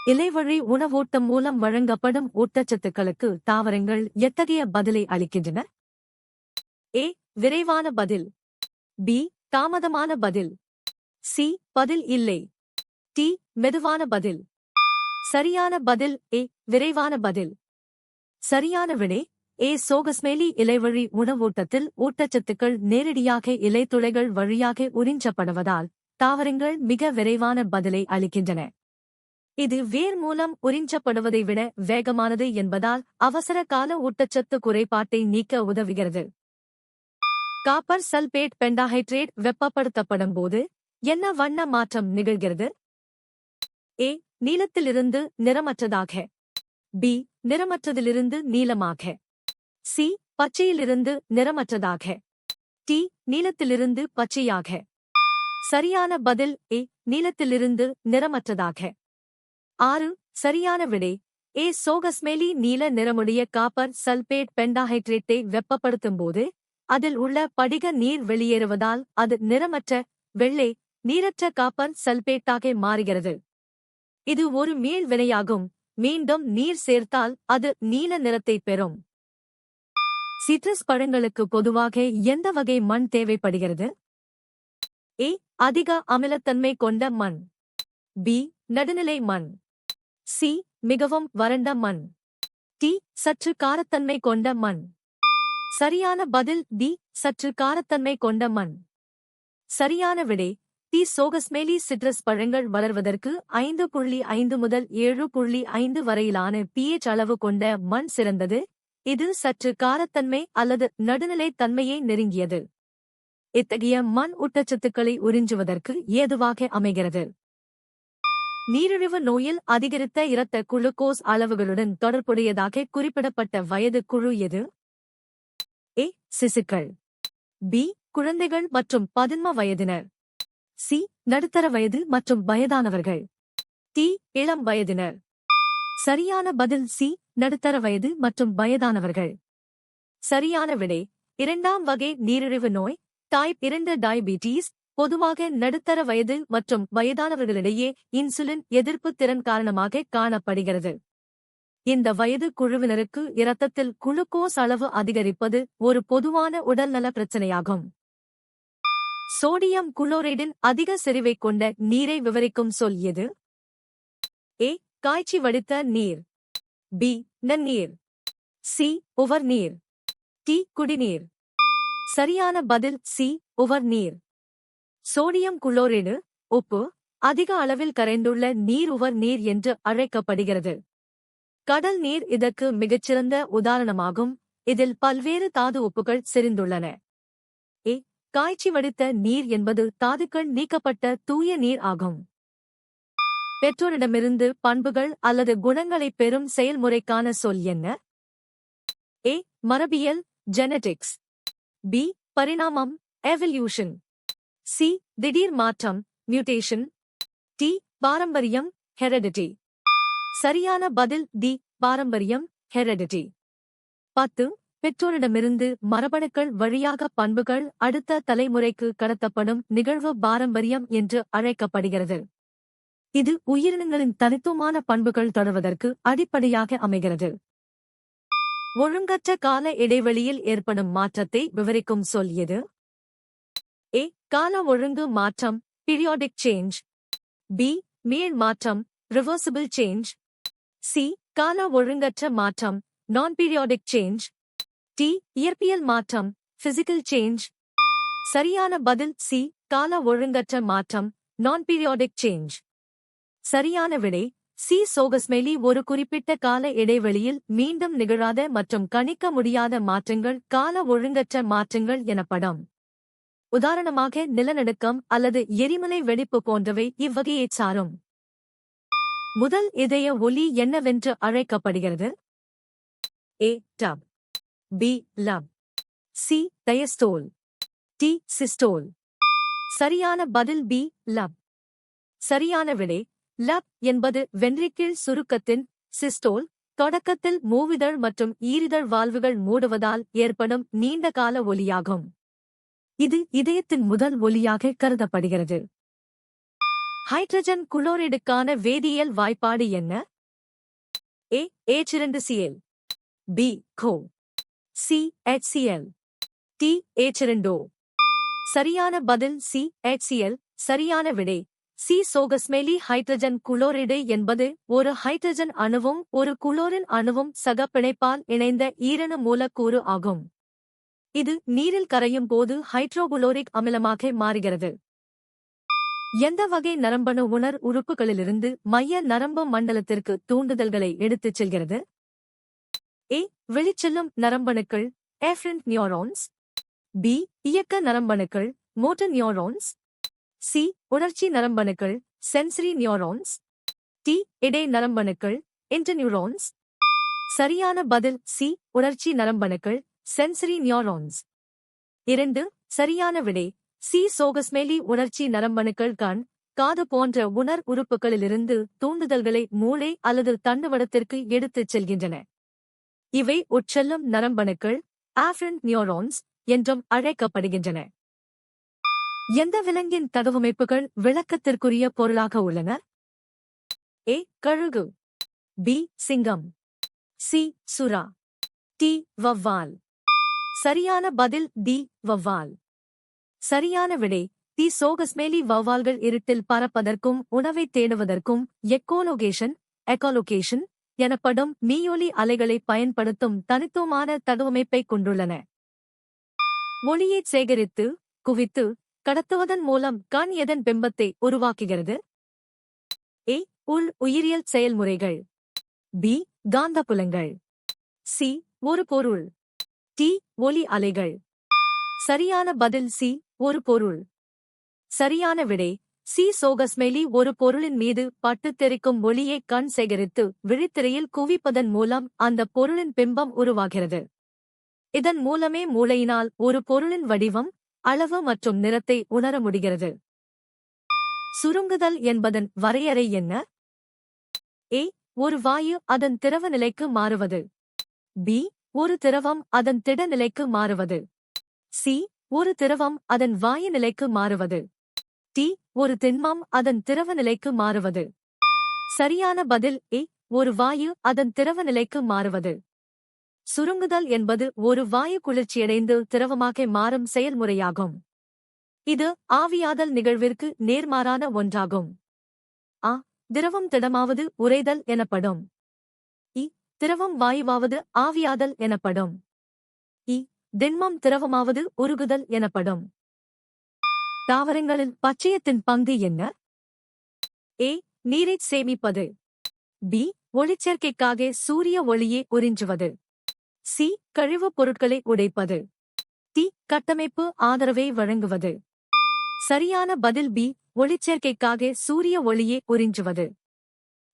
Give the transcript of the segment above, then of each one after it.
இலைவழி உணவூட்டம் மூலம் வழங்கப்படும் ஊட்டச்சத்துக்களுக்கு தாவரங்கள் எத்தகைய பதிலை அளிக்கின்றன? ஏ. விரைவான பதில். பி. தாமதமான பதில். சி. பதில் இல்லை. டி. மெதுவான பதில். சரியான பதில் ஏ. விரைவான பதில். சரியான விடை ஏ. சோகஸ்மேலி இலைவழி உணவூட்டத்தில் ஊட்டச்சத்துக்கள் நேரடியாக இலைத்துளைகள் வழியாக உறிஞ்சப்படுவதால் தாவரங்கள் மிக விரைவான பதிலை அளிக்கின்றன. இது வேர் மூலம் உறிஞ்சப்படுவதை விட வேகமானது என்பதால் அவசர கால ஊட்டச்சத்து குறைபாட்டை நீக்க உதவுகிறது. காப்பர் சல்பேட் பெண்டாஹைட்ரேட் வெப்பப்படுத்தப்படும் போது என்ன வண்ண மாற்றம் நிகழ்கிறது? ஏ. நீலத்திலிருந்து நிறமற்றதாக. பி. நிறமற்றதிலிருந்து நீலமாக. சி. பச்சையிலிருந்து நிறமற்றதாக. டி. நீலத்திலிருந்து பச்சையாக. சரியான பதில் ஏ. நீலத்திலிருந்து நிறமற்றதாக. 6. சரியான விடை ஏ. சோகஸ்மேலி நீல நிறமுடைய காப்பர் சல்பேட் பெண்டாஹைட்ரேட்டை வெப்பப்படுத்தும்போது அதில் உள்ள படிக நீர் வெளியேறுவதால் அது நிறமற்ற வெள்ளை நீரற்ற காப்பர் சல்பேட்டாக மாறுகிறது. இது ஒரு மீள் வினையாகும். மீண்டும் நீர் சேர்த்தால் அது நீல நிறத்தை பெறும். சிட்ரஸ் பழங்களுக்கு பொதுவாக எந்த வகை மண் தேவைப்படுகிறது? ஏ. அதிக அமிலத்தன்மை கொண்ட மண். பி. நடுநிலை மண். சி. மிகவும் வறண்ட மண். டி. சற்று காரத்தன்மை கொண்ட மண். சரியான பதில் டி. சற்று காரத்தன்மை கொண்ட மண். சரியான விடை டி. சோகஸ்மேலி சிட்ரஸ் பழங்கள் வளர்வதற்கு 5.5 முதல் 7.5 வரையிலான pH அளவு கொண்ட மண் சிறந்தது. இது சற்று காரத்தன்மை அல்லது நடுநிலை தன்மையை நெருங்கியது. இத்தகைய மண் ஊட்டச்சத்துக்களை உறிஞ்சுவதற்கு ஏதுவாக அமைகிறது. நீரிழிவு நோயில் அதிகரித்த இரத்த குளுக்கோஸ் அளவுகளுடன் தொடர்புடையதாக குறிப்பிடப்பட்ட வயது குழு எது? ஏ. சிசுக்கள். பி. குழந்தைகள் மற்றும் 11 வயதினர். சி. நடுத்தர வயது மற்றும் வயதானவர்கள். டி. இளம் வயதினர். சரியான பதில் சி. நடுத்தர வயது மற்றும் வயதானவர்கள். சரியான விடை 2ஆம் வகை நீரிழிவு நோய் டைப் 2 டயபீட்டீஸ் பொதுவாக நடுத்தர வயது மற்றும் வயதானவர்களிடையே இன்சுலின் எதிர்ப்பு திறன் காரணமாக காணப்படுகிறது. இந்த வயது குழுவினருக்கு இரத்தத்தில் குளுக்கோஸ் அளவு அதிகரிப்பது ஒரு பொதுவான உடல்நல பிரச்சினையாகும். சோடியம் குளோரைடின் அதிக செறிவைக் கொண்ட நீரை விவரிக்கும் சொல் எது? ஏ. காய்ச்சி வடித்த நீர். பி. நன்னீர். சி. உவர் நீர். டி. குடிநீர். சரியான பதில் சி. உவர் நீர். சோடியம் குளோரைடு உப்பு அதிக அளவில் கரைந்துள்ள நீர் உவர் நீர் என்று அழைக்கப்படுகிறது. கடல் நீர் இதற்கு மிகச்சிறந்த உதாரணமாகும். இதில் பல்வேறு தாது உப்புகள் செறிந்துள்ளன. ஏ. காய்ச்சி வடித்த நீர் என்பது தாதுக்கள் நீக்கப்பட்ட தூய நீர் ஆகும். பெற்றோரிடமிருந்து பண்புகள் அல்லது குணங்களை பெறும் செயல்முறைக்கான சொல் என்ன? ஏ. மரபியல் ஜெனடிக்ஸ். பி. பரிணாமம் எவல்யூஷன். சி. திடீர் மாற்றம் மியூட்டேஷன். டி. பாரம்பரியம் ஹெரிடிட்டி. சரியான பதில் டி. பாரம்பரியம் ஹெரிடிட்டி. 10. பெற்றோரிடமிருந்து மரபணுக்கள் வழியாக பண்புகள் அடுத்த தலைமுறைக்கு கடத்தப்படும் நிகழ்வு பாரம்பரியம் என்று அழைக்கப்படுகிறது. இது உயிரினங்களின் தனித்துவமான பண்புகள் தொடர்வதற்கு அடிப்படையாக அமைகிறது. ஒழுங்கற்ற கால இடைவெளியில் ஏற்படும் மாற்றத்தை விவரிக்கும் சொல் எது? ஏ. கால ஒழுங்கு மாற்றம் பீரியாடிக் சேஞ்ச். பி. மீள் மாற்றம் ரிவர்சிபிள் சேஞ்ச். சி. கால ஒழுங்கற்ற மாற்றம் நான் பீரியாடிக் சேஞ்ச். டி. இயற்பியல் மாற்றம் பிசிக்கல் சேஞ்ச். சரியான பதில் சி. கால ஒழுங்கற்ற மாற்றம் நான் பீரியாடிக் சேஞ்ச். சரியான விடை சி. சோகஸ்மேலி ஒரு குறிப்பிட்ட கால இடைவெளியில் மீண்டும் நிகழாத மற்றும் கணிக்க முடியாத மாற்றங்கள் கால ஒழுங்கற்ற மாற்றங்கள் எனப்படும். உதாரணமாக நிலநடுக்கம் அல்லது எரிமலை வெடிப்பு போன்றவை இவ்வகையைச் சாரும். முதல் இதய ஒலி என்னவென்று அழைக்கப்படுகிறது? A. Dub. B. Lub. C. Diastole. D. Systole. சரியான பதில் பி. லப். சரியான விடை லப் என்பது வென்ட்ரிக்கிள் சுருக்கத்தின் சிஸ்டோல் தொடக்கத்தில் மூவிதழ் மற்றும் ஈரிதழ் வால்வுகள் மூடுவதால் ஏற்படும் நீண்டகால ஒலியாகும். இது இதயத்தின் முதல் ஒலியாக கருதப்படுகிறது. ஹைட்ரஜன் குளோரைடுக்கான வேதியியல் வாய்ப்பாடு என்ன? A H2Cl, B CO, C HCl, D H2O. சரியான பதில் சி HCl. சரியான விடை சி. சோகஸ்மெலி. ஹைட்ரஜன் குளோரைடு என்பது ஒரு ஹைட்ரஜன் அணுவும் ஒரு குளோரின் அணுவும் சக பிணைப்பால் இணைந்த ஈரணு மூலக்கூறு ஆகும். இது நீரில் கரையும் போது ஹைட்ரோகுளோரிக் அமிலமாக மாறுகிறது. எந்த வகை நரம்பணு உணர் உறுப்புகளிலிருந்து மைய நரம்பு மண்டலத்திற்கு தூண்டுதல்களை எடுத்துச் செல்கிறது? ஏ வெளிச்செல்லும் நரம்பணுக்கள் எஃபரண்ட் நியூரான்ஸ், பி இயக்க நரம்பணுக்கள் மோட்டர் நியூரான்ஸ், சி உணர்ச்சி நரம்பணுக்கள் சென்சரி நியூரான்ஸ், டி இடை நரம்பணுக்கள் இன்டர்நியூரான்ஸ். சரியான பதில் சி உணர்ச்சி நரம்பணுக்கள் சென்சரி நியூரான்ஸ். 2. சரியான விடை சி. சோகஸ்மெலி. உணர்ச்சி நரம்பணுக்கள் கண், காது போன்ற உணர் உறுப்புகளிலிருந்து தூண்டுதல்களை மூளை அல்லது தண்டுவடத்திற்கு எடுத்துச் செல்கின்றன. இவை உட்செல்லும் நரம்பணுக்கள் ஆஃபரண்ட் நியூரான்ஸ் என்றும் அழைக்கப்படுகின்றன. எந்த விலங்கின் தகவமைப்புகள் விளக்கத்திற்குரிய பொருளாக உள்ளன? ஏ கழுகு, பி சிங்கம், சி சுறா, டி வௌவால். சரியான பதில் டி வௌவால். சரியான விடை டி. சோகஸ்மெலி. வௌவால்கள் இருட்டில் பறப்பதற்கும் உணவைத் தேடுவதற்கும் எக்கோலொகேஷன் எனப்படும் மீயொலி அலைகளை பயன்படுத்தும் தனித்துவமான தகவமைப்பைக் கொண்டுள்ளன. ஒளியைச் சேகரித்து குவித்து கடத்துவதன் மூலம் கண் எதன் பிம்பத்தை உருவாக்குகிறது? ஏ உள் உயிரியல் செயல்முறைகள், பி காந்தப்புலங்கள், சி ஒரு பொருள், டி ஒலி அலைகள். சரியான பதில் சி ஒரு பொருள். சரியான விடை சி. சோகஸ்மெலி. ஒரு பொருளின் மீது பட்டுத் தெறிக்கும் ஒளியை கண் சேகரித்து விழித்திரையில் குவிப்பதன் மூலம் அந்த பொருளின் பிம்பம் உருவாகிறது. இதன் மூலமே மூளையினால் ஒரு பொருளின் வடிவம், அளவு மற்றும் நிறத்தை உணர முடிகிறது. சுருங்குதல் என்பதன் வரையறை என்ன? ஏ ஒரு வாயு அதன் திரவ நிலைக்கு மாறுவது, பி ஒரு திரவம் அதன் திட நிலைக்கு மாறுவது, சி ஒரு திரவம் அதன் வாயு நிலைக்கு மாறுவது, டி ஒரு திண்மம் அதன் திரவ நிலைக்கு மாறுவது. சரியான பதில் ஏ ஒரு வாயு அதன் திரவ நிலைக்கு மாறுவது. சுருங்குதல் என்பது ஒரு வாயு குளிர்ச்சியடைந்து திரவமாக மாறும் செயல்முறையாகும். இது ஆவியாதல் நிகழ்விற்கு நேர்மாறான ஒன்றாகும். ஆ திரவம் திடமாவது உறைதல் எனப்படும். இ திரவம் வாயுவாவது ஆவியாதல் எனப்படும். இ திண்மம் திரவமாவது உருகுதல் எனப்படும். தாவரங்களில் பச்சையத்தின் பங்கு என்ன? ஏ நீரைச் சேமிப்பது, பி ஒளிச்சேர்க்கைக்காக சூரிய ஒளியை உறிஞ்சுவது, சி கழிவுப் பொருட்களை உடைப்பது, டி கட்டமைப்பு ஆதரவை வழங்குவது. சரியான பதில் பி ஒளிச்சேர்க்கைக்காக சூரிய ஒளியை உறிஞ்சுவது.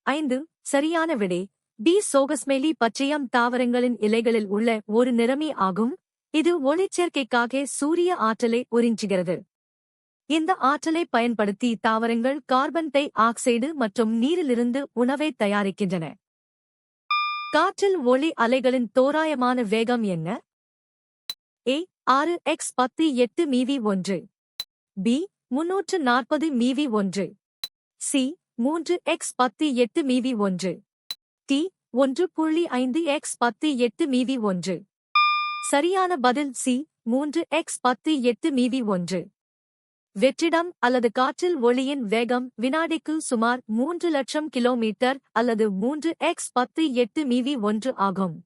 5. சரியான விடை டி. சோகஸ்மெலி. பச்சையம் தாவரங்களின் இலைகளில் உள்ள ஒரு நிறமி ஆகும். இது ஒளிச்சேர்க்கைக்காக சூரிய ஆற்றலை உறிஞ்சுகிறது. இந்த ஆற்றலை பயன்படுத்தி தாவரங்கள் கார்பன் டை ஆக்சைடு மற்றும் நீரிலிருந்து உணவை தயாரிக்கின்றன. காற்றில் ஒளி அலைகளின் தோராயமான வேகம் என்ன? ஏ 6x10 மீவி1, பி 340 மீவி1, சி 3x10 மீவி1, டி 1.5x10 மீவி1. சரியான பதில் சி 3x10 மீவி1. வெற்றிடம் அல்லது காற்றில் ஒளியின் வேகம் வினாடிக்கு சுமார் 3 லட்சம் கிலோமீட்டர் அல்லது 3x10 மீவி1 ஆகும்.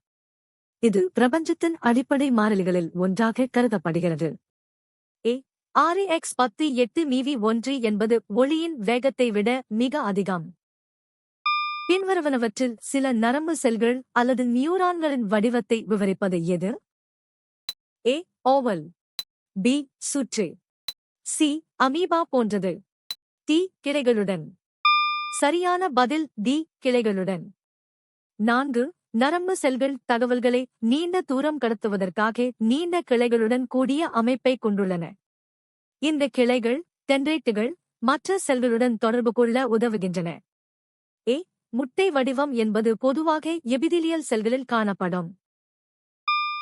இது பிரபஞ்சத்தின் அடிப்படை மாறிலிகளில் ஒன்றாக கருதப்படுகிறது. ஏ 6x10 மீவி1 என்பது ஒளியின் வேகத்தை விட மிக அதிகம். பின்வருவனவற்றில் சில நரம்பு செல்கள் அல்லது நியூரான்களின் வடிவத்தை விவரிப்பது எது? ஏ ஓவல், பி சுற்று, சி அமீபா போன்றது, டி கிளைகளுடன். சரியான பதில் டி கிளைகளுடன். 4. நரம்பு செல்கள் தகவல்களை நீண்ட தூரம் கடத்துவதற்காக நீண்ட கிளைகளுடன் கூடிய அமைப்பைக் கொண்டுள்ளன. இந்த கிளைகள் டென்ட்ரைட்டுகள் மற்ற செல்களுடன் தொடர்பு கொள்ள உதவுகின்றன. ஏ முட்டை வடிவம் என்பது பொதுவாக எபிதிலியல் செல்களில் காணப்படும்.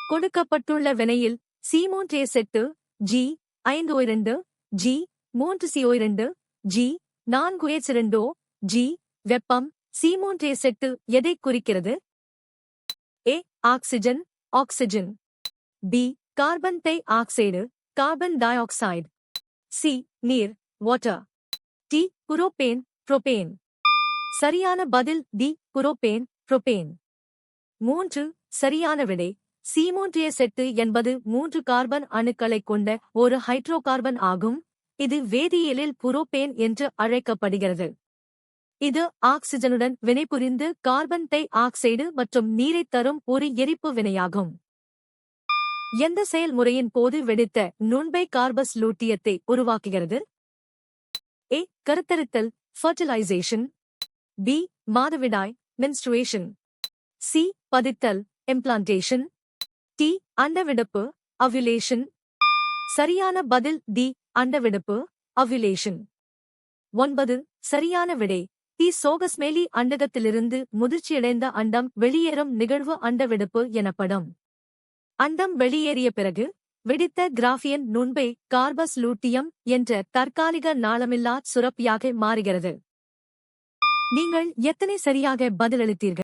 கொடுக்கப்பட்டுள்ள வினையில் C3H8, G5O2, G3CO2, G 4H2O G வெப்பம் C3H8 எதைக் குறிக்கிறது? A oxygen oxygen B carbon di oxide carbon di oxide C நீர் வாட்டர் T புரோபேன் புரோபேன் சரியான பதில் டி புரோபேன் புரோபேன் 3 சரியான விடை C3H8 என்பது 3 கார்பன் அணுக்களைக் கொண்ட ஒரு ஹைட்ரோகார்பன் ஆகும். இது வேதியியலில் புரோபேன் என்று அழைக்கப்படுகிறது. இது ஆக்சிஜனுடன் வினைபுரிந்து கார்பன் டை ஆக்சைடு மற்றும் நீரைத் தரும் ஒரு எரிப்பு வினையாகும். எந்த செயல்முறையின் போது வெடித்த நுண்பை கார்பஸ் லூட்டியத்தை உருவாக்குகிறது? A கருத்தரித்தல் ஃபர்டிலைசேஷன் B மாதவிடாய் menstruation C பதித்தல் implantation T அண்டவிடுப்பு ovulation சரியான பதில் D அண்டவிடுப்பு ovulation 9 சரியான விடை டி சோகஸ்மேலி அண்டகத்திலிருந்து முதிர்ச்சியடைந்த அண்டம் வெளியேறும் நிகழ்வு அண்டவிடுப்பு எனப்படும். அண்டம் வெளியேறிய பிறகு வெடித்த கிராஃபியன் நுண்பை கார்பஸ் லூட்டியம் என்ற தற்காலிக நாளமில்லா சுரப்பியாக மாறுகிறது. நீங்கள் எத்தனை சரியாக பதிலளித்தீர்கள்?